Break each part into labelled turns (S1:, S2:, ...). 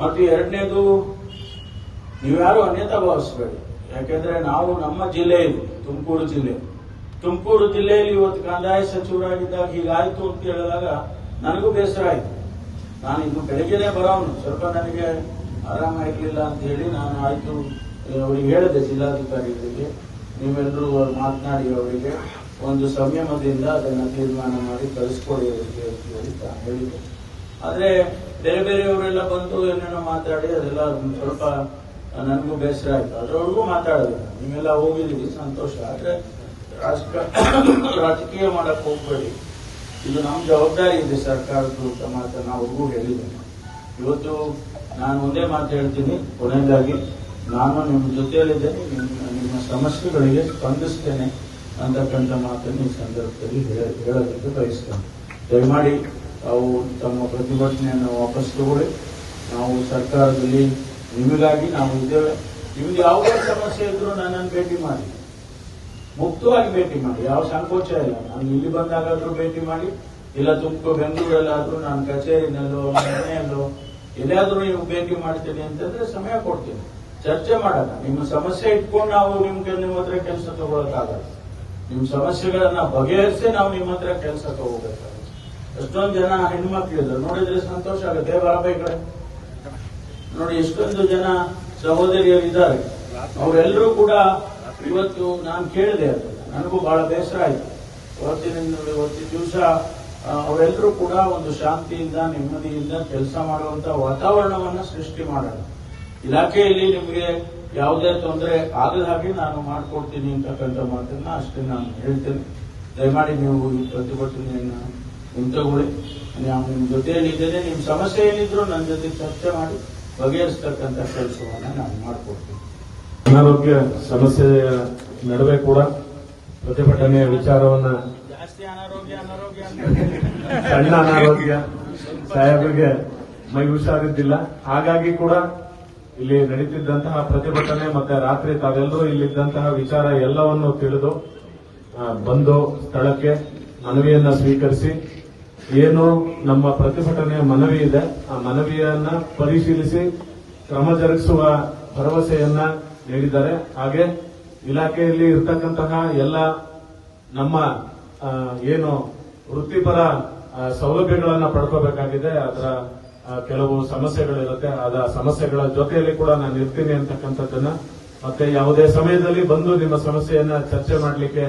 S1: ಮತ್ತು ಎರಡನೇದು, ನೀವ್ಯಾರು ಅನ್ಯತಾ ಭಾವಿಸಬೇಡಿ. ಯಾಕೆಂದ್ರೆ ನಾವು ನಮ್ಮ ಜಿಲ್ಲೆ ಇದು ತುಮಕೂರು ಜಿಲ್ಲೆಯಲ್ಲಿ ಇವತ್ತು ಕಂದಾಯ ಸಚಿವರಾಗಿದ್ದಾಗ ಹೀಗಾಯ್ತು ಅಂತ ಹೇಳಿದಾಗ ನನಗೂ ಬೇಸರ ಆಯ್ತು. ನಾನು ಇನ್ನು ಬೆಳಗ್ಗೆನೆ ಬರೋನು, ಸ್ವಲ್ಪ ನನಗೆ ಆರಾಮಾಗಿರ್ಲಿಲ್ಲ ಅಂತ ಹೇಳಿ ನಾನು ಆಯ್ತು ಅವರಿಗೆ ಹೇಳಿದೆ, ಜಿಲ್ಲಾಧಿಕಾರಿಗಳಿಗೆ, ನೀವೆಲ್ಲರೂ ಮಾತನಾಡಿ ಅವರಿಗೆ ಒಂದು ಸಂಯಮದಿಂದ ಅದನ್ನು ತೀರ್ಮಾನ ಮಾಡಿ ಕಳಿಸ್ಕೊಡಿ ಅವರಿಗೆ ಅಂತ ಹೇಳಿ ಹೇಳಿದೆ. ಆದ್ರೆ ಬೇರೆಯವರೆಲ್ಲ ಬಂದು ಏನೇನೋ ಮಾತಾಡಿ ಅದೆಲ್ಲ ಸ್ವಲ್ಪ ನನಗೂ ಬೇಸರ ಆಯ್ತು. ಅದರೊಳಗೂ ಮಾತಾಡೋದಿಲ್ಲ, ನೀವೆಲ್ಲ ಹೋಗಿದ್ದೀವಿ, ಸಂತೋಷ. ಆದ್ರೆ ರಾಜಕೀಯ ಮಾಡಕ್ ಹೋಗ್ಬೇಡಿ, ಇದು ನಮ್ಮ ಜವಾಬ್ದಾರಿ ಇದೆ ಸರ್ಕಾರದ ಮಾತನ್ನ ಅವ್ರಿಗೂ ಹೇಳಿದ್ದೇನೆ. ಇವತ್ತು ನಾನು ಒಂದೇ ಮಾತು ಹೇಳ್ತೀನಿ, ಕೊನೆಯದಾಗಿ ನಾನು ನಿಮ್ಮ ಜೊತೆಯಲ್ಲಿದ್ದೇನೆ, ನಿಮ್ಮ ಸಮಸ್ಯೆಗಳಿಗೆ ಸ್ಪಂದಿಸ್ತೇನೆ ಅಂತಕ್ಕಂಥ ಮಾತನ್ನು ಈ ಸಂದರ್ಭದಲ್ಲಿ ಹೇಳೋದಕ್ಕೆ ಬಯಸ್ತೇನೆ. ದಯಮಾಡಿ ತಾವು ತಮ್ಮ ಪ್ರತಿಭಟನೆಯನ್ನು ವಾಪಸ್ ತಗೊಳ್ಳಿ. ನಾವು ಸರ್ಕಾರದಲ್ಲಿ ನಿಮಗಾಗಿ ನಾವು ಇದ್ದೇವೆ. ನಿಮ್ಗೆ ಯಾವುದೇ ಸಮಸ್ಯೆ ಇದ್ರೂ ನನ್ನನ್ನು ಭೇಟಿ ಮಾಡಿ, ಮುಕ್ತವಾಗಿ ಭೇಟಿ ಮಾಡಿ, ಯಾವ ಸಂಕೋಚ ಇಲ್ಲ. ನಾನು ಇಲ್ಲಿ ಬಂದಾಗಾದ್ರೂ ಭೇಟಿ ಮಾಡಿ, ಇಲ್ಲ ತುಮಕೂರು ಬೆಂಗಳೂರಲ್ಲಾದ್ರೂ ನಾನು ಕಚೇರಿನಲ್ಲೋ ಮನೆಯಲ್ಲೋ ಎಲ್ಲಾದ್ರೂ ನೀವು ಭೇಟಿ ಮಾಡ್ತೀನಿ ಅಂತಂದ್ರೆ ಸಮಯ ಕೊಡ್ತೀನಿ, ಚರ್ಚೆ ಮಾಡೋಣ. ನಿಮ್ಮ ಸಮಸ್ಯೆ ಇಟ್ಕೊಂಡು ನಾವು ನಿಮ್ಮ ಹತ್ರ ಕೆಲಸ ತಗೊಳಕ್ಕಾಗಲ್ಲ. ನಿಮ್ಮ ಸಮಸ್ಯೆಗಳನ್ನ ಬಗೆಹರಿಸಿ ನಾವು ನಿಮ್ಮ ಹತ್ರ ಕೆಲಸ ತಗೋಬೇಕಾಗುತ್ತೆ. ಎಷ್ಟೊಂದು ಜನ ಹೆಣ್ಮಕ್ಳಿದ್ರು, ನೋಡಿದ್ರೆ ಸಂತೋಷ ಆಗುತ್ತೆ. ಬರಬೇಕು ಕಡೆ ನೋಡಿ, ಎಷ್ಟೊಂದು ಜನ ಸಹೋದರಿಯರಿದ್ದಾರೆ, ಅವರೆಲ್ಲರೂ ಕೂಡ ಇವತ್ತು ನಾನು ಕೇಳಿದೆ, ಅದು ನನಗೂ ಬಹಳ ಬೇಸರ ಆಯಿತು. ಇವತ್ತಿನ ದಿವಸ ಅವರೆಲ್ಲರೂ ಕೂಡ ಒಂದು ಶಾಂತಿಯಿಂದ ನೆಮ್ಮದಿಯಿಂದ ಕೆಲಸ ಮಾಡುವಂತ ವಾತಾವರಣವನ್ನ ಸೃಷ್ಟಿ ಮಾಡೋಣ. ಇಲಾಖೆಯಲ್ಲಿ ನಿಮಗೆ ಯಾವುದೇ ತೊಂದರೆ ಆಗದ ಹಾಗೆ ನಾನು ಮಾಡಿಕೊಡ್ತೀನಿ ಅಂತಕ್ಕಂಥ ಮಾತನ್ನ ಅಷ್ಟೇ ನಾನು ಹೇಳ್ತೇನೆ. ದಯಮಾಡಿ ನೀವು ಈ ಪ್ರತಿಭಟನೆಯನ್ನ ನಿಂತುಕೊಳ್ಳಿ. ನಾವು ನಿಮ್ಮ ಜೊತೆಯಲ್ಲಿದ್ದೇನೆ. ನಿಮ್ಮ ಸಮಸ್ಯೆ ಏನಿದ್ರು ನನ್ನ ಜೊತೆ ಚರ್ಚೆ ಮಾಡಿ ಬಗೆಹರಿಸ್ತಕ್ಕಂಥ ಕೆಲಸವನ್ನ ನಾನು ಮಾಡಿಕೊಡ್ತೀನಿ.
S2: ಅನಾರೋಗ್ಯ ಸಮಸ್ಯೆಯ ನಡುವೆ ಕೂಡ ಪ್ರತಿಭಟನೆಯ ವಿಚಾರವನ್ನ,
S1: ಜಾಸ್ತಿ ಅನಾರೋಗ್ಯ
S2: ಸಣ್ಣ ಅನಾರೋಗ್ಯ, ಸಾಹೇಬರಿಗೆ ಮೈ ಹುಷಾರಿದ್ದಿಲ್ಲ, ಹಾಗಾಗಿ ಕೂಡ ಇಲ್ಲಿ ನಡೀತಿದ್ದಂತಹ ಪ್ರತಿಭಟನೆ ಮತ್ತೆ ರಾತ್ರಿ ತಾವೆಲ್ಲರೂ ಇಲ್ಲಿದ್ದಂತಹ ವಿಚಾರ ಎಲ್ಲವನ್ನು ತಿಳಿದು ಬಂದು ಸ್ಥಳಕ್ಕೆ ಮನವಿಯನ್ನ ಸ್ವೀಕರಿಸಿ, ಏನು ನಮ್ಮ ಪ್ರತಿಭಟನೆಯ ಮನವಿ ಇದೆ ಆ ಮನವಿಯನ್ನ ಪರಿಶೀಲಿಸಿ ಕ್ರಮ ಜರುಗಿಸುವ ಭರವಸೆಯನ್ನ ನೀಡಿದ್ದಾರೆ. ಹಾಗೆ ಇಲಾಖೆಯಲ್ಲಿ ಇರತಕ್ಕಂತಹ ಎಲ್ಲ ನಮ್ಮ ಏನು ವೃತ್ತಿಪರ ಸೌಲಭ್ಯಗಳನ್ನ ಪಡ್ಕೋಬೇಕಾಗಿದೆ, ಅದರ ಕೆಲವು ಸಮಸ್ಯೆಗಳಿರುತ್ತೆ. ಆದ ಸಮಸ್ಯೆಗಳ ಜೊತೆಯಲ್ಲಿ ಕೂಡ ನಾನು ಇರ್ತೀನಿ ಅಂತಕ್ಕಂಥದ್ದನ್ನ, ಮತ್ತೆ ಯಾವುದೇ ಸಮಯದಲ್ಲಿ ಬಂದು ನಿಮ್ಮ ಸಮಸ್ಯೆಯನ್ನ ಚರ್ಚೆ ಮಾಡಲಿಕ್ಕೆ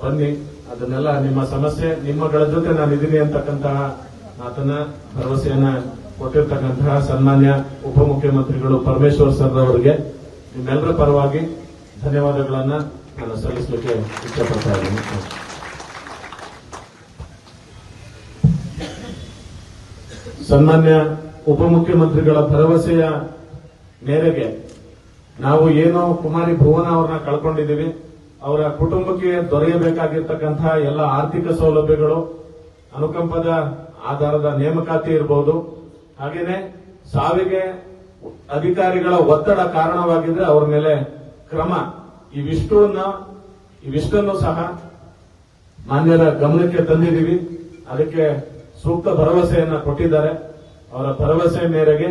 S2: ಬನ್ನಿ, ಅದನ್ನೆಲ್ಲ ನಿಮ್ಮ ಸಮಸ್ಯೆ ನಿಮ್ಮಗಳ ಜೊತೆ ನಾನು ಇದೀನಿ ಅಂತಕ್ಕಂತಹ ಮಾತನ್ನ ಭರವಸೆಯನ್ನ ಕೊಟ್ಟಿರ್ತಕ್ಕಂತಹ ಸನ್ಮಾನ್ಯ ಉಪಮುಖ್ಯಮಂತ್ರಿಗಳು ಪರಮೇಶ್ವರ್ ಸರ್ ಅವರಿಗೆ ನಿಮ್ಮೆಲ್ಲರ ಪರವಾಗಿ ಧನ್ಯವಾದಗಳನ್ನ ನಾನು ಸಲ್ಲಿಸಲಿಕ್ಕೆ ಇಷ್ಟಪಡ್ತಾ ಇದ್ದೀನಿ. ಸನ್ಮಾನ್ಯ ಉಪಮುಖ್ಯಮಂತ್ರಿಗಳ ಭರವಸೆಯ ಮೇರೆಗೆ ನಾವು ಏನು ಕುಮಾರಿ ಭುವನ ಅವ್ರನ್ನ ಕಳ್ಕೊಂಡಿದ್ದೀವಿ, ಅವರ ಕುಟುಂಬಕ್ಕೆ ದೊರೆಯಬೇಕಾಗಿರ್ತಕ್ಕಂತಹ ಎಲ್ಲ ಆರ್ಥಿಕ ಸೌಲಭ್ಯಗಳು, ಅನುಕಂಪದ ಆಧಾರದ ನೇಮಕಾತಿ ಇರಬಹುದು, ಹಾಗೇನೆ ಸಾವಿಗೆ ಅಧಿಕಾರಿಗಳ ಒತ್ತಡ ಕಾರಣವಾಗಿದ್ರೆ ಅವರ ಮೇಲೆ ಕ್ರಮ, ಇವಿಷ್ಟನ್ನು ಸಹ ಮಾನ್ಯರ ಗಮನಕ್ಕೆ ತಂದಿದ್ದೀವಿ. ಅದಕ್ಕೆ ಸೂಕ್ತ ಭರವಸೆಯನ್ನ ಕೊಟ್ಟಿದ್ದಾರೆ. ಅವರ ಭರವಸೆ ಮೇರೆಗೆ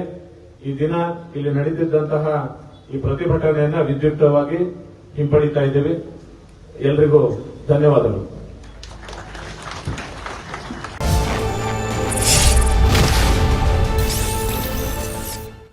S2: ಈ ದಿನ ಇಲ್ಲಿ ನಡೀತಿದ್ದಂತಹ ಈ ಪ್ರತಿಭಟನೆಯನ್ನ ವಿದ್ಯುಕ್ತವಾಗಿ ಹಿಂಪಡಿತಾ ಇದ್ದೀವಿ. ಎಲ್ರಿಗೂ ಧನ್ಯವಾದಗಳು.